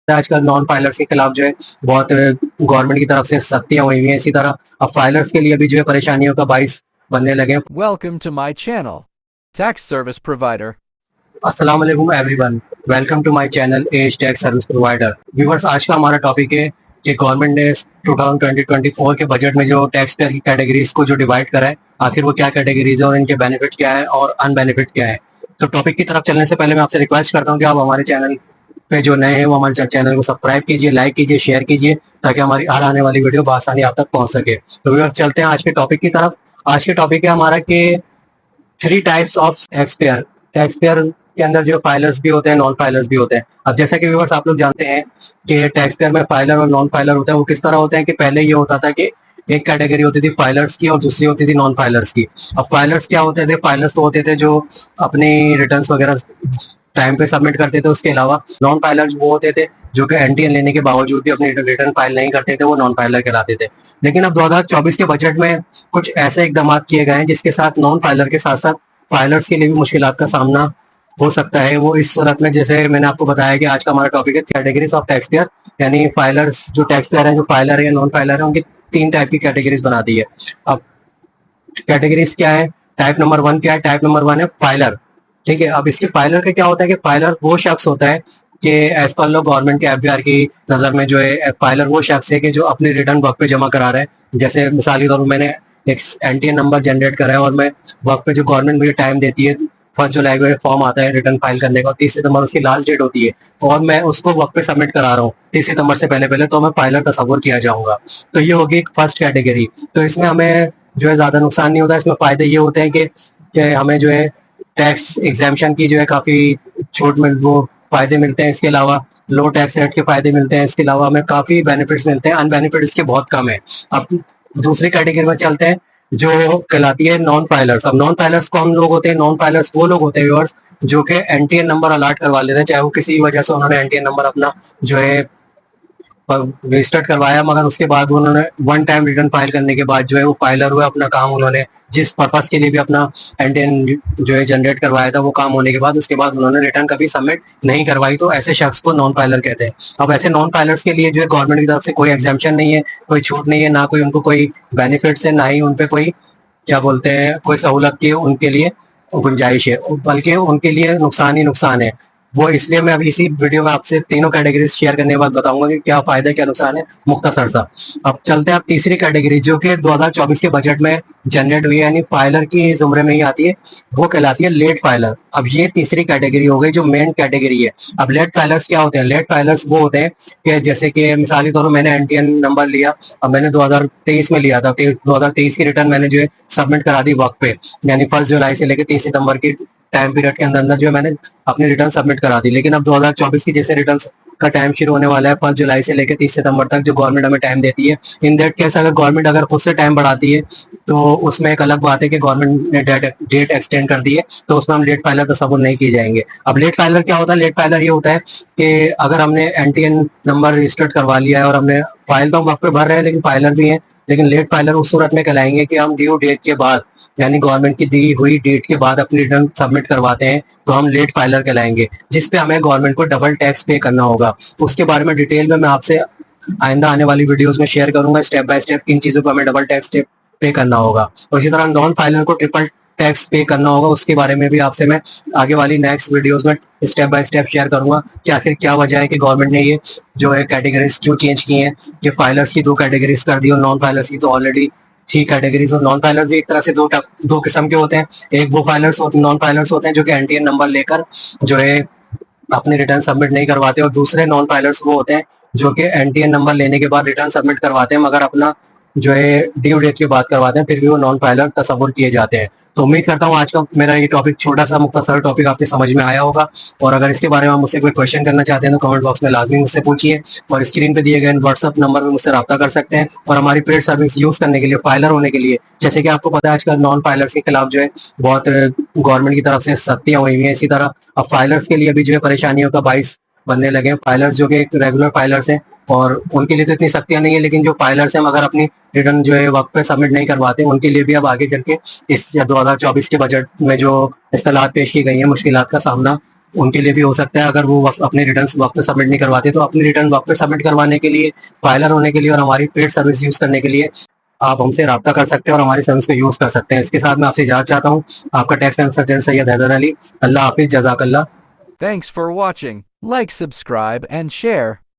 आजकल non filers के खिलाफ जो है बहुत गवर्नमेंट की तरफ से सख्तियां हुई हैं। इसी तरह अब फाइलर्स के लिए भी जो है परेशानियों का बाइस बनने लगे हैं। Welcome to my channel, Tax Service Provider. अस्सलाम वालेकुम everyone, welcome to my channel as tax service provider. Viewers, आज का हमारा टॉपिक है कि गवर्नमेंट ने 2020-24 के बजट में जो टैक्स पेयर की कैटेगरीज को जो डिवाइड करा है, आखिर वो क्या कैटेगरीज है और इनके बेनिफिट क्या है और अनबेनिफिट क्या है। तो टॉपिक की तरफ चलने से पहले मैं आपसे रिक्वेस्ट करता हूँ कि आप हमारे चैनल पे जो नए हैं वो हमारे चैनल को सब्सक्राइब कीजिए, लाइक कीजिए, शेयर कीजिए, ताकि हमारी हर आने वाली वीडियो बआसानी आप तक पहुंच सके। तो व्यूअर्स, चलते हैं आज के टॉपिक की तरफ। आज के टॉपिक है हमारा कि 3 types of tax payer. Tax payer के अंदर जो फाइलर्स भी होते हैं, नॉन फाइलर्स भी होते हैं। अब जैसा कि व्यूअर्स आप लोग जानते हैं कि टैक्स पेयर में फाइलर और नॉन फाइलर होता है। वो किस तरह होते हैं कि पहले ये होता था कि एक कैटेगरी होती थी फाइलर्स की और दूसरी होती थी नॉन फाइलर्स की। अब फाइलर्स क्या होते थे? फाइलर्स वो होते थे जो अपनी रिटर्न्स वगैरह टाइम पे सबमिट करते थे। उसके अलावा नॉन फाइलर्स वो होते थे जो कि एनटीएन लेने के बावजूद भी अपनी रिटर्न फाइल नहीं करते थे, वो नॉन फाइलर कहलाते थे। लेकिन अब 2024 के बजट में कुछ ऐसे इकदाम किए गए हैं जिसके साथ नॉन फाइलर के साथ साथ फाइलर्स के लिए भी मुश्किलात का सामना हो सकता है। वो इस सूरत में, जैसे मैंने आपको बताया कि आज का हमारा टॉपिक है कैटेगरीज ऑफ टैक्स पेयर, यानी फाइलर्स जो टैक्स पेयर है, जो फाइलर है या नॉन फाइलर है, उनकी 3 टाइप की कैटेगरीज बना दी है। अब कैटेगरीज क्या है? टाइप नंबर 1 क्या है? टाइप नंबर 1 है फाइलर। ठीक है। अब इसके फाइलर का क्या होता है कि फाइलर वो शख्स होता है कि एज पर लो गवर्नमेंट के एफबीआर की नजर में जो है फाइलर वो शख्स है कि जो अपनी रिटर्न वक्त पे जमा करा रहा है। जैसे मिसाली तौर पर मैंने एक एनटीएन नंबर जनरेट करा है और मैं वक्त पे जो गवर्नमेंट मुझे टाइम देती है, 1 जुलाई को फॉर्म आता है रिटर्न फाइल करने का, 30 सितंबर उसकी लास्ट डेट होती है और मैं उसको वक्त पे सबमिट करा रहा हूँ 30 सितंबर से पहले पहले, तो मैं फाइलर तस्वुर किया जाऊंगा। तो ये होगी एक फर्स्ट कैटेगरी। तो इसमें हमें जो है ज्यादा नुकसान नहीं होता। इसमें फायदे ये होते हैं कि हमें जो है टैक्स एग्जाम्पशन की जो है काफी छूट मिल वो फायदे मिलते हैं। इसके अलावा लो टैक्स रेट के फायदे मिलते हैं। इसके अलावा हमें काफी बेनिफिट्स मिलते हैं। अनबेनिफिट इसके बहुत कम है। अब दूसरी कैटेगरी में चलते हैं जो कहलाती है नॉन फाइलर्स। अब नॉन फाइलर्स कौन लोग होते हैं? नॉन फाइलर्स वो लोग होते हैं व्यूअर्स जो कि एनटीएन नंबर अलॉट करवा लेते हैं, चाहे वो किसी वजह से उन्होंने एनटीएन नंबर अपना जो है रजिस्टर्ड करवाया, मगर उसके बाद उन्होंने वन टाइम रिटर्न फाइल करने के बाद जो है वो फाइलर हुआ, अपना काम उन्होंने जिस पर्पस के लिए भी अपना एनटीएन जो है जनरेट करवाया था वो काम होने के बाद उसके बाद उन्होंने रिटर्न कभी सबमिट नहीं करवाई, तो ऐसे शख्स को नॉन फाइलर कहते हैं। अब ऐसे नॉन फाइलर्स के लिए जो है गवर्नमेंट की तरफ से कोई एग्जाम्पशन नहीं है, कोई छूट नहीं है, ना कोई उनको कोई बेनिफिट्स है, ना ही उनपे कोई क्या बोलते हैं कोई सहूलत की उनके लिए गुंजाइश है, बल्कि उनके लिए नुकसान ही नुकसान है। वो इसलिए मैं अभी इसी वीडियो में आपसे तीनों कैटेगरीज शेयर करने के बाद बताऊंगा कि क्या फायदा क्या नुकसान है, मुख्तसर सा। अब चलते हैं आप तीसरी कैटेगरी जो कि 2024 के बजट में जनरेट हुई है, यानी फाइलर की जुमरे में ही आती है, वो कहलाती है लेट फाइलर। अब ये तीसरी कैटेगरी हो गई जो मेन कैटेगरी है। अब लेट फाइलर्स क्या होते हैं? लेट फाइलर्स वो होते हैं कि जैसे कि मिसाली तौर पर मैंने एनटीएन नंबर लिया, अब मैंने 2023 में लिया था, 2023 की रिटर्न मैंने जो है सबमिट करा दी वक्त पे, यानी 1 जुलाई से लेकर 30 सितंबर की टाइम पीरियड के अंदर अंदर जो है मैंने अपनी रिटर्न सबमिट करा दी। लेकिन अब 2024 की जैसे रिटर्न का टाइम शुरू होने वाला है 1 जुलाई से लेकर 30 सितंबर तक, जो गवर्नमेंट हमें टाइम देती है, इन दैट केस अगर गवर्नमेंट अगर खुद से टाइम बढ़ाती है तो उसमें एक अलग बात है कि गवर्नमेंट ने डेट एक्सटेंड कर दी है, तो उसमें हम लेट फाइलर तस्वुर नहीं किए जाएंगे। अब लेट फाइलर क्या होता है? लेट फाइलर ये होता है कि अगर हमने एनटीएन नंबर रजिस्टर्ड करवा लिया है और हमने फाइल तो हम वक्त पे भर रहे हैं लेकिन फाइलर भी है, लेकिन लेट फाइलर उस सूरत में कहलाएंगे कि हम ड्यू डेट के बाद, यानी गवर्नमेंट की दी हुई डेट के बाद अपनी रिटर्न सबमिट करवाते हैं, तो हम लेट फाइलर कहलाएंगे, जिसपे हमें गवर्नमेंट को डबल टैक्स पे करना होगा। उसके बारे में डिटेल में मैं आपसे आइंदा आने वाली वीडियोस में शेयर करूंगा स्टेप बाय स्टेप किन चीजों पर हमें डबल टैक्स पे करना होगा। और इसी तरह नॉन फाइलर को ट्रिपल टैक्स पे करना होगा, उसके बारे में भी आपसे मैं आगे वाली नेक्स्ट वीडियोस में स्टेप बाय स्टेप शेयर करूंगा कि आखिर क्या वजह है कि गवर्नमेंट ने ये जो है कैटेगरीज क्यों चेंज की हैं, कि फाइलर्स की 2 कैटेगरीज कर दी और नॉन फाइलर्स की तो ऑलरेडी 3 कैटेगरीज। और नॉन फाइलर्स भी एक तरह से दो किस्म के होते हैं। एक वो फाइलर्स नॉन फाइलर्स होते हैं जो कि एनटीएन नंबर लेकर जो है अपनी रिटर्न सबमिट नहीं करवाते, और दूसरे नॉन फाइलर्स वो होते हैं जो कि एनटीएन नंबर लेने के बाद रिटर्न सबमिट करवाते हैं मगर अपना जो है ड्यू डेट की बात करवाते हैं, फिर भी वो नॉन फाइलर तस्वुर किए जाते हैं। तो उम्मीद करता हूँ आज का मेरा ये टॉपिक छोटा सा मुख्तसर टॉपिक आपके समझ में आया होगा, और अगर इसके बारे में आप मुझसे कोई क्वेश्चन करना चाहते हैं तो कमेंट बॉक्स में लाजमी मुझसे पूछिए, और स्क्रीन पे दिए गए व्हाट्सअप नंबर में मुझसे रब्ता कर सकते हैं। और हमारी पेड सर्विस यूज करने के लिए, फाइलर होने के लिए, जैसे कि आपको पता है आजकल नॉन फाइलर्स के खिलाफ जो है बहुत गवर्नमेंट की तरफ से सख्तियां हुई हैं। इसी तरह अब फाइलर्स के लिए भी जो है परेशानियों का बाइस बनने लगे हैं। फाइलर्स जो कि एक रेगुलर फाइलर्स हैं और उनके लिए तो इतनी सख्तियां नहीं है, लेकिन जो फाइलर्स हैं मगर अपनी रिटर्न जो है वक्त पे सबमिट नहीं करवाते, उनके लिए भी अब आगे चल के इस 2024 के बजट में जो इस्तेलाहत पेश की गई है मुश्किलात का सामना उनके लिए भी हो सकता है। अगर वो अपने रिटर्न वक्त पे सबमिट नहीं करवाते तो अपने रिटर्न वक्त पे सबमिट करवाने के लिए, फाइलर होने के लिए और हमारी पेड सर्विस यूज करने के लिए आप हमसे रब्ता कर सकते हैं और हमारी सर्विस को यूज कर सकते हैं। इसके साथ मैं आपसे इजाजत चाहता हूँ। आपका टैक्स कंसल्टेंट सैयद हैदर अली। अल्लाह हाफिज, जजाकल्ला। Thanks for watching. Like, subscribe, and share.